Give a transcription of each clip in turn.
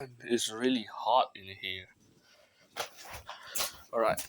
It's really hot in here. Alright,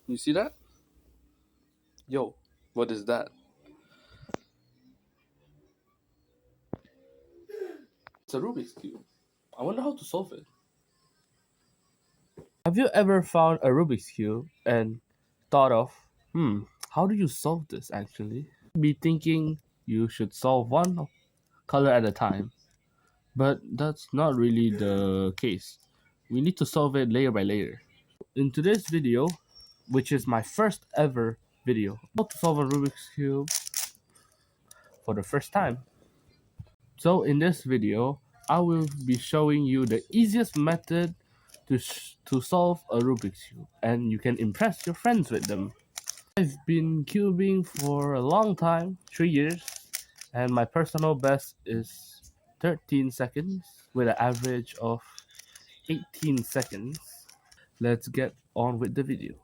you see that? Yo, what is that? It's a Rubik's Cube. I wonder how to solve it. Have you ever found a Rubik's Cube and thought of, how do you solve this actually? Be thinking you should solve one color at a time, but that's not really the case. We need to solve it layer by layer. In today's video, which is my first ever video, how to solve a Rubik's Cube for the first time. So in this video, I will be showing you the easiest method to solve a Rubik's Cube, and you can impress your friends with them. I've been cubing for a long time, 3 years, and my personal best is 13 seconds with an average of 18 seconds. Let's get on with the video.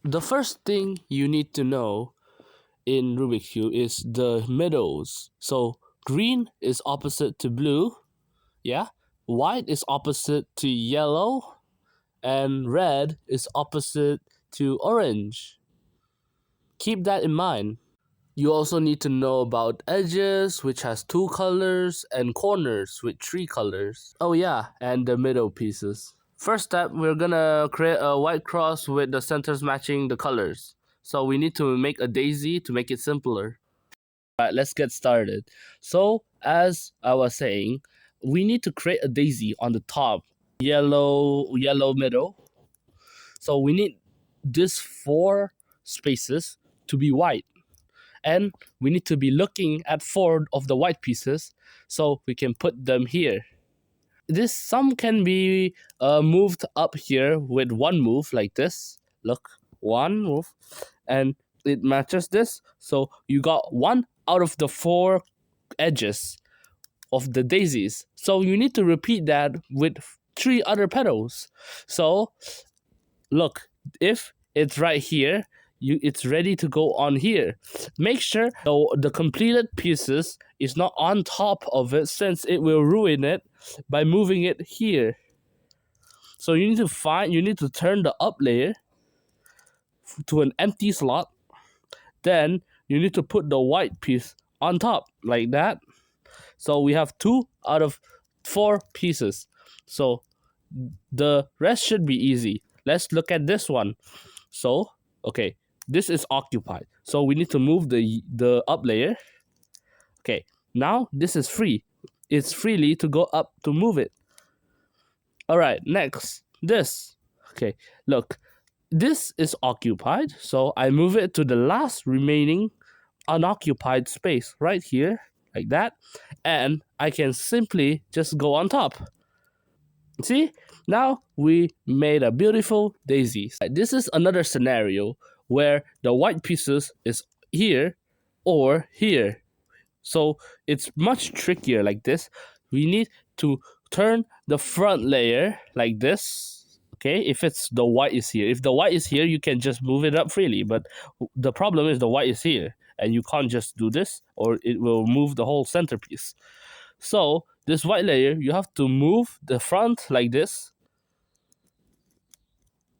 The first thing you need to know in Rubik's Cube is the middles. So green is opposite to blue, yeah? White is opposite to yellow, and red is opposite to orange. Keep that in mind. You also need to know about edges, which has 2 colors, and corners with 3 colors. Oh yeah, and the middle pieces. First step, we're gonna create a white cross with the centers matching the colors. So we need to make a daisy to make it simpler. Alright, let's get started. So, as I was saying, we need to create a daisy on the top. Yellow middle. So we need these 4 spaces to be white. And we need to be looking at 4 of the white pieces so we can put them here. Some can be moved up here with 1 move like this. Look, 1 move, and it matches this. So you got 1 out of the 4 edges of the daisies. So you need to repeat that with 3 other petals. So look, if it's right here, it's ready to go on here. Make sure the completed pieces is not on top of it, since it will ruin it by moving it here. So you need to turn the up layer to an empty slot. Then you need to put the white piece on top like that. So we have 2 out of 4 pieces. So the rest should be easy. Let's look at this one. So, okay, this is occupied. So we need to move the up layer. Okay, now this is free. It's freely to go up to move it. Alright, next, this. Okay, look, this is occupied. So I move it to the last remaining unoccupied space right here, like that. And I can simply just go on top. See, now we made a beautiful daisy. This is another scenario where the white pieces is here or here. So it's much trickier like this. We need to turn the front layer like this. Okay, if the white is here. If the white is here, you can just move it up freely. But the problem is the white is here. And you can't just do this, or it will move the whole centerpiece. So this white layer, you have to move the front like this.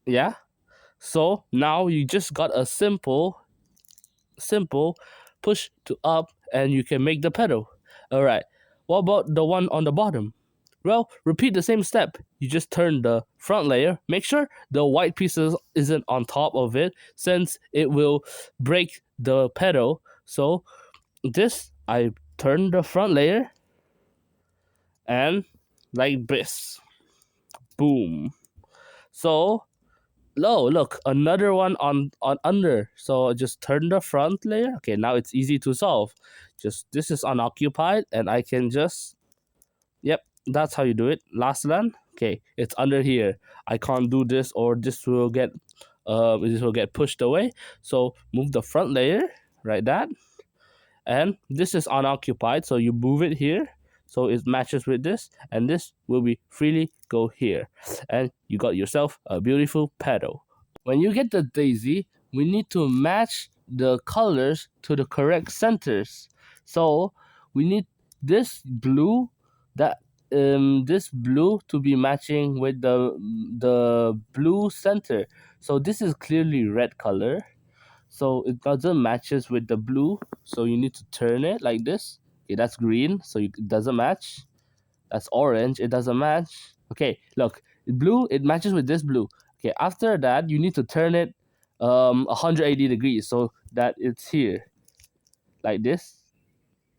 Yeah. So now you just got a simple push to up, and you can make the pedal. Alright. What about the one on the bottom? Well, repeat the same step. You just turn the front layer. Make sure the white pieces isn't on top of it, since it will break the pedal. So this, I turn the front layer, and like this. Boom. So look, another one on under. So just turn the front layer. Okay, now it's easy to solve. Just this is unoccupied, and I can just, yep, that's how you do it. Last one. Okay, it's under here. I can't do this, or this will get pushed away. So move the front layer, right, that. And this is unoccupied, so you move it here, so it matches with this, and this will be freely go here, and you got yourself a beautiful pedal. When you get the daisy, we need to match the colors to the correct centers. So we need this blue that this blue to be matching with the blue center. So this is clearly red color, so it doesn't matches with the blue, so you need to turn it like this. Okay, that's green, so it doesn't match. That's orange, it doesn't match. Okay, look, blue, it matches with this blue. Okay, after that you need to turn it 180 degrees so that it's here like this.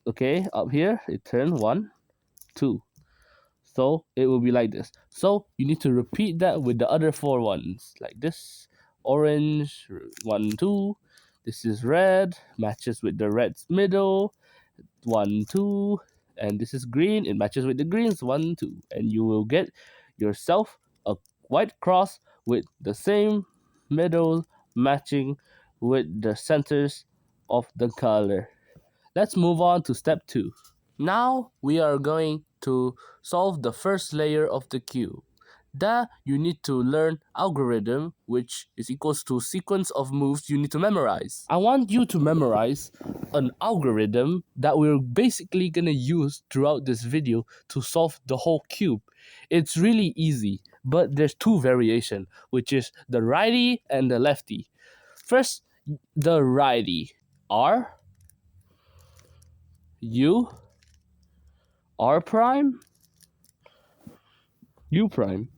Okay, up here it turns 1 2, so it will be like this. So you need to repeat that with the other 4 ones like this. Orange 1 2, this is red, matches with the red's middle 1 2, and this is green, it matches with the greens 1 2, and you will get yourself a white cross with the same middle matching with the centers of the color. Let's move on to step 2. Now we are going to solve the first layer of the cube. That you need to learn algorithm, which is equals to sequence of moves you need to memorize. I want you to memorize an algorithm that we're basically gonna use throughout this video to solve the whole cube. It's really easy, but there's 2 variation, which is the righty and the lefty. First, the righty. R, U, R prime, U prime,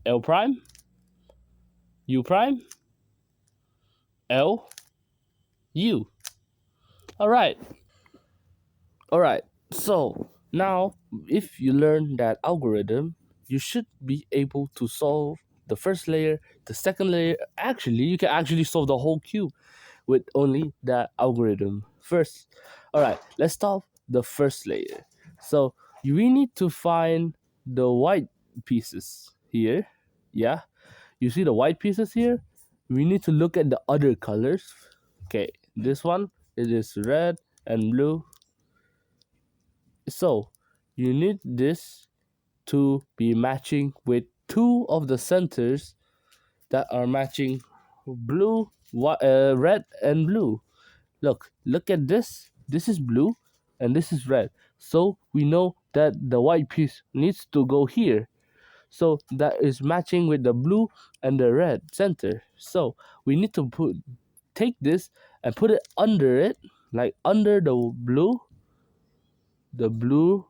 L prime, U prime, L, U. Alright. Alright. So now if you learn that algorithm, you should be able to solve the first layer, the second layer. Actually, you can actually solve the whole cube with only that algorithm. First, alright, let's solve the first layer. So we need to find the white pieces here. Yeah, you see the white pieces here? We need to look at the other colors. Okay, this one, it is red and blue. So you need this to be matching with 2 of the centers that are matching blue, red and blue. Look at this. This is blue and this is red. So we know that the white piece needs to go here. So that is matching with the blue and the red center. So we need to take this and put it under it, like under the blue,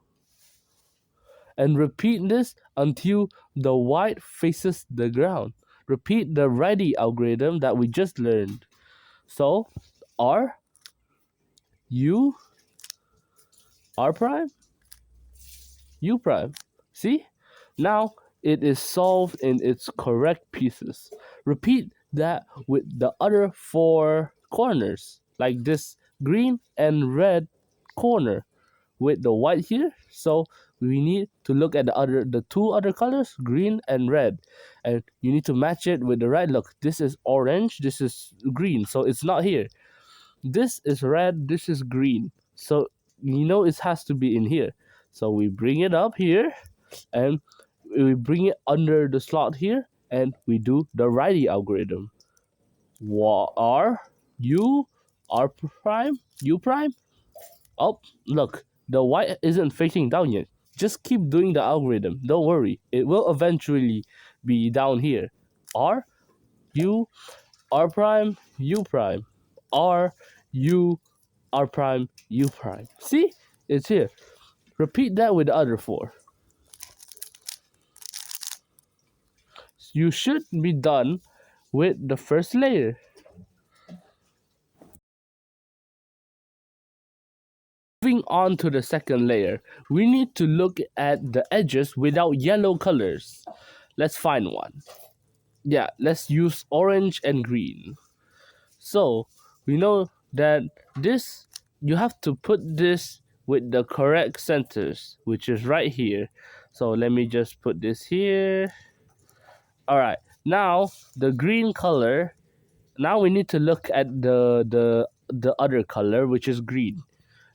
and repeat this until the white faces the ground. Repeat the righty algorithm that we just learned. So R, U, R prime, U prime. See? Now it is solved in its correct pieces. Repeat that with the other 4 corners, like this green and red corner with the white here. So we need to look at the 2 other colors, green and red, and you need to match it with the right. Look, this is orange, this is green, so it's not here. This is red, this is green, so you know it has to be in here. So we bring it up here and we bring it under the slot here, and we do the righty algorithm. R, U, R prime, U prime. Oh, look, the white isn't facing down yet. Just keep doing the algorithm. Don't worry. It will eventually be down here. R, U, R prime, U prime. R, U, R prime, U prime. See? It's here. Repeat that with the other 4. You should be done with the first layer. Moving on to the second layer, we need to look at the edges without yellow colors. Let's find one. Yeah, let's use orange and green. So we know that this, you have to put this with the correct centers, which is right here. So let me just put this here. All right, now the green color. Now we need to look at the other color, which is green.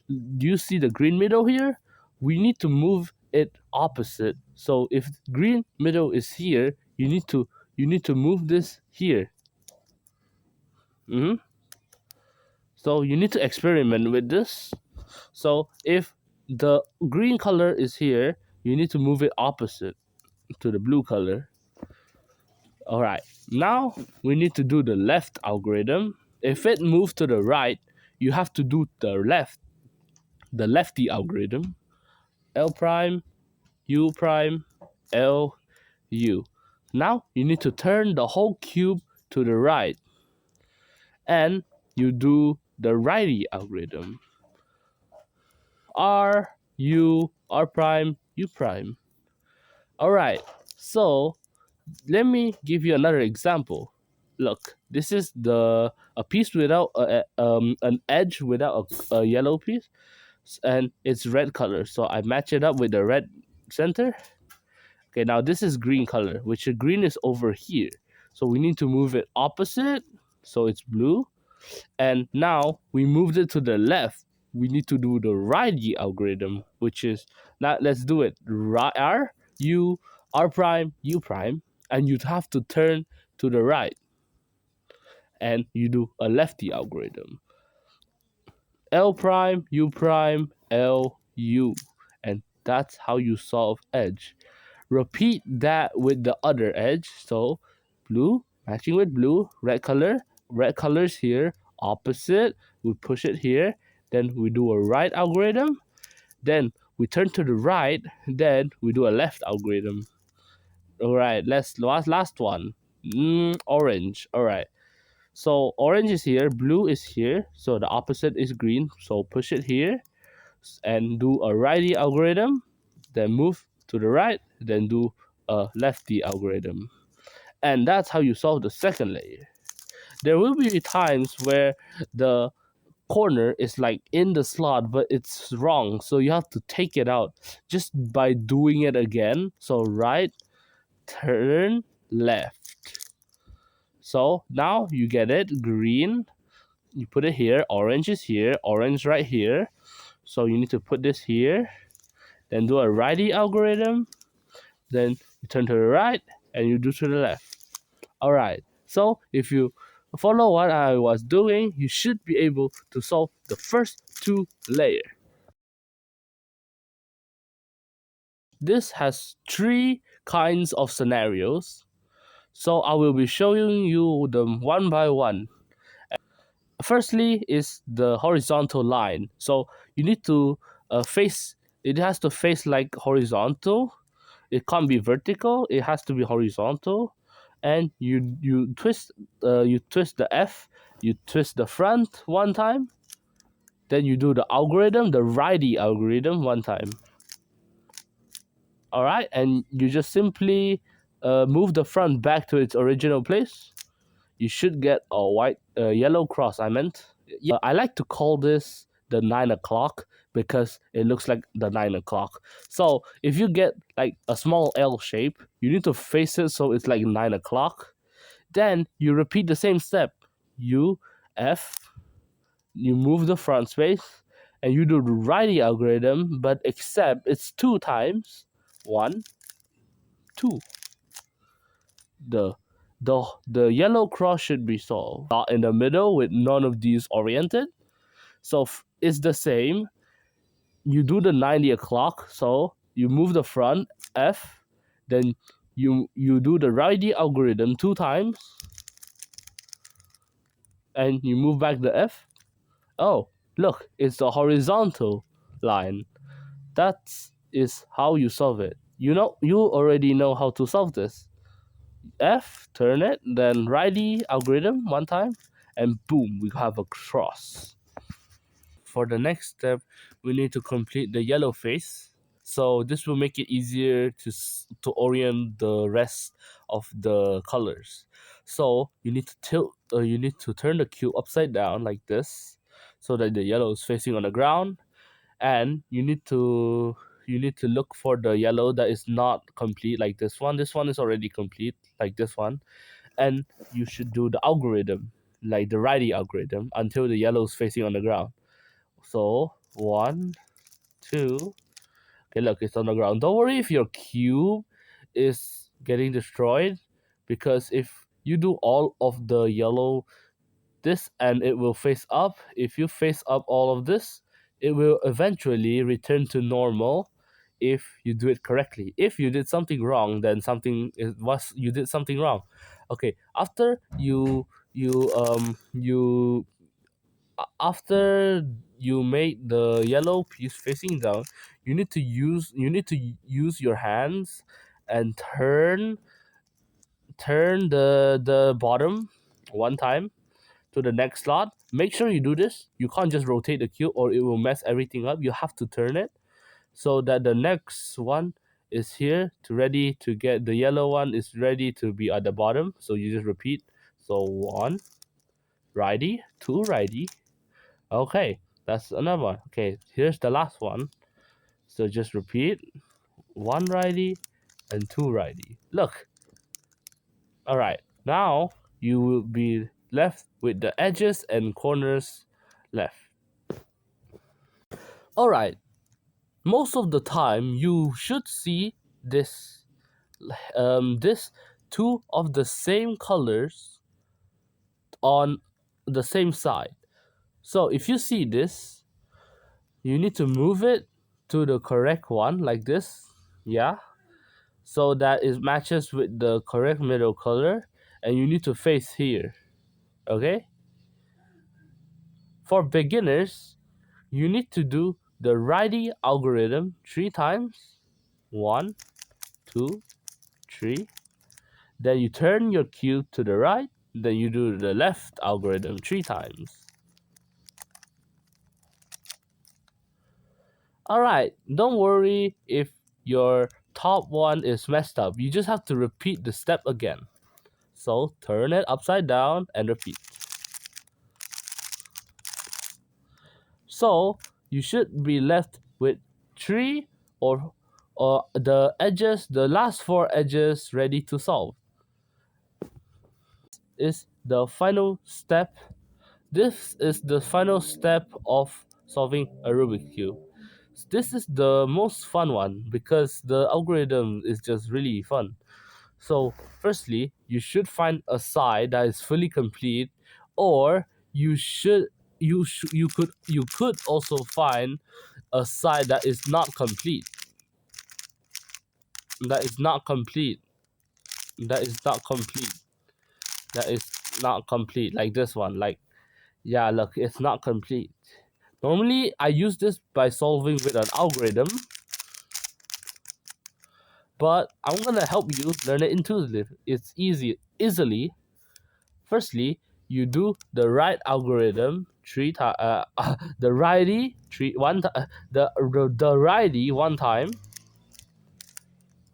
Do you see the green middle here? We need to move it opposite. So if green middle is here, you need to move this here. So you need to experiment with this. So if the green color is here, you need to move it opposite to the blue color. All right, now we need to do the left algorithm. If it moves to the right, you have to do the lefty algorithm. L prime, U prime, L, U. Now you need to turn the whole cube to the right, and you do the righty algorithm. R, U, R prime, U prime. All right, so let me give you another example. Look, this is a piece without an edge without a yellow piece, and it's red color. So I match it up with the red center. Okay, now this is green color, which the green is over here. So we need to move it opposite, so it's blue. And now we moved it to the left. We need to do the righty algorithm, which is, now let's do it. R, U, R prime, U prime, and you'd have to turn to the right, and you do a lefty algorithm. L prime, U prime, L, U, and that's how you solve edge. Repeat that with the other edge. So blue matching with blue, red colors here, opposite, we push it here, then we do a right algorithm, then we turn to the right, then we do a left algorithm. All right, let's last one. Orange. All right, so orange is here, blue is here, so the opposite is green, so push it here and do a righty algorithm, then move to the right, then do a lefty algorithm. And that's how you solve the second layer. There will be times where the corner is like in the slot, but it's wrong. So you have to take it out just by doing it again. So right, turn, left. So now you get it, green, you put it here, orange is here, orange right here. So you need to put this here, then do a righty algorithm, then you turn to the right and you do to the left. All right, so if you follow what I was doing, you should be able to solve the first two layers. This has three kinds of scenarios, so I will be showing you them one by one. Firstly is the horizontal line. So you need to face, it has to face like horizontal. It can't be vertical, it has to be horizontal. And you twist the F, you twist the front one time, then you do the algorithm, the righty algorithm one time. All right, and you just simply move the front back to its original place. You should get a yellow cross. I meant. Yeah, I like to call this the 9 o'clock because it looks like the 9 o'clock. So if you get like a small L shape, you need to face it so it's like 9 o'clock. Then you repeat the same step. U, F, you move the front space, and you do the righty algorithm, but except it's two times. One, two. The the yellow cross should be solved. Not in the middle with none of these oriented. So it's the same. You do the 90 o'clock, so you move the front F, then you do the righty algorithm two times, and you move back the F. Oh, look, it's the horizontal line. That is how you solve it. You already know how to solve this. F, turn it, then righty algorithm one time, and boom, we have a cross. For the next step, we need to complete the yellow face. So this will make it easier to orient the rest of the colors. So you need to you need to turn the cube upside down like this, so that the yellow is facing on the ground, and you need to look for the yellow that is not complete like this one. This one is already complete like this one, and you should do the algorithm like the righty algorithm until the yellow is facing on the ground. So 1, 2. Okay, look, it's on the ground. Don't worry if your cube is getting destroyed, because if you do all of the yellow this and it will face up, if you face up all of this, it will eventually return to normal. if you do it correctly. If you did something wrong, then something it was you did something wrong. Okay, after after you made the yellow piece facing down, you need to use your hands and turn the bottom one time to the next slot. Make sure you do this. You can't just rotate the cube or it will mess everything up. You have to turn it so that the next one is here to ready to get the yellow one is ready to be at the bottom. So you just repeat. So one righty, two righty. Okay, that's another one. Okay, here's the last one. So just repeat one righty and two righty. Look. All right. Now you will be left with the edges and corners left. All right. Most of the time you should see this two of the same colors on the same side. So if you see this, you need to move it to the correct one like this. Yeah. So that it matches with the correct middle color, and you need to face here. Okay. For beginners, you need to do the righty algorithm 3 times. 1, 2, 3. Then you turn your cube to the right. Then you do the left algorithm 3 times. Alright, don't worry if your top one is messed up. You just have to repeat the step again. So turn it upside down and repeat. So you should be left with 3 or the edges, the last 4 edges ready to solve. Is the final step. This is the final step of solving a Rubik's Cube. This is the most fun one because the algorithm is just really fun. So firstly, you should find a side that is fully complete, or you could also find a side that is not complete. That is not complete. That is not complete. That is not complete. Like this one. Like, yeah, look, it's not complete. Normally, I use this by solving with an algorithm, but I'm gonna help you learn it intuitively. It's easily. Firstly, you do the right algorithm the righty the righty 1 time,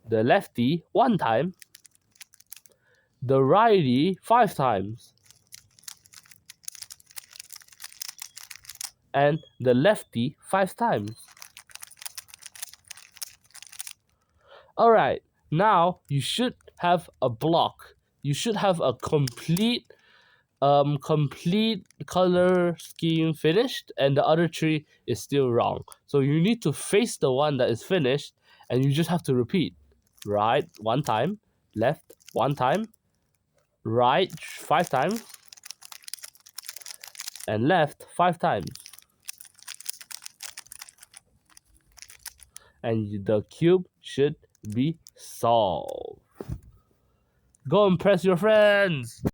the lefty 1 time, the righty 5 times, and the lefty 5 times. Alright, now you should have a block. You should have a complete color scheme finished, and the other 3 is still wrong. So you need to face the one that is finished, and you just have to repeat. Right 1 time, left 1 time, right 5 times, and left 5 times. And the cube should be solved. Go impress your friends!